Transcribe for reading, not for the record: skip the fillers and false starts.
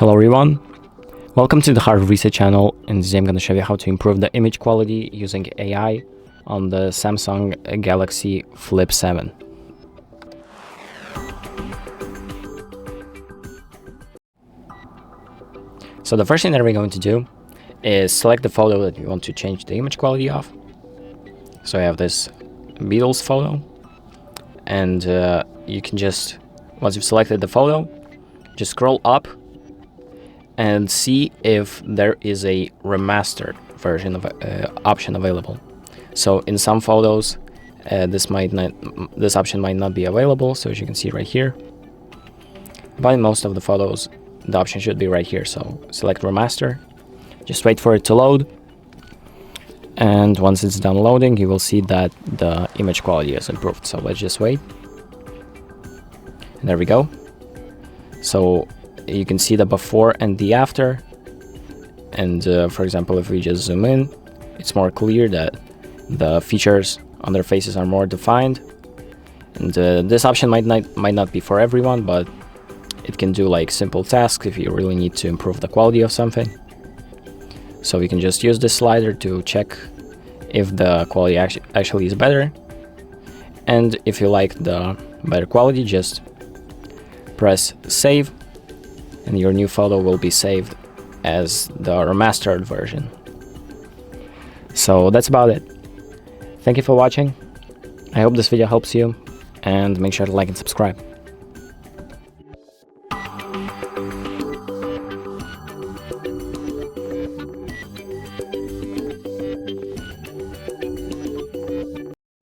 Hello everyone, welcome to the Hard Reset channel. In this video I'm going to show you how to improve the image quality using AI on the Samsung Galaxy Flip 7. So the first thing that we're going to do is select the photo that you want to change the image quality of. So I have this Beatles photo, and you can just, once you've selected the photo, just scroll up and see if there is a remastered version of option available. So in some photos, this option might not be available. So as you can see right here, but in most of the photos, the option should be right here. So select remaster, just wait for it to load, and once it's done loading, you will see that the image quality has improved. So let's just wait, and there we go. So you can see the before and the after, and for example, if we just zoom in, it's more clear that the features on their faces are more defined. And this option might not be for everyone, but it can do like simple tasks if you really need to improve the quality of something. So we can just use this slider to check if the quality actually is better, and if you like the better quality, just press save, and your new photo will be saved as the remastered version. So that's about it. Thank you for watching. I hope this video helps you, and make sure to like and subscribe.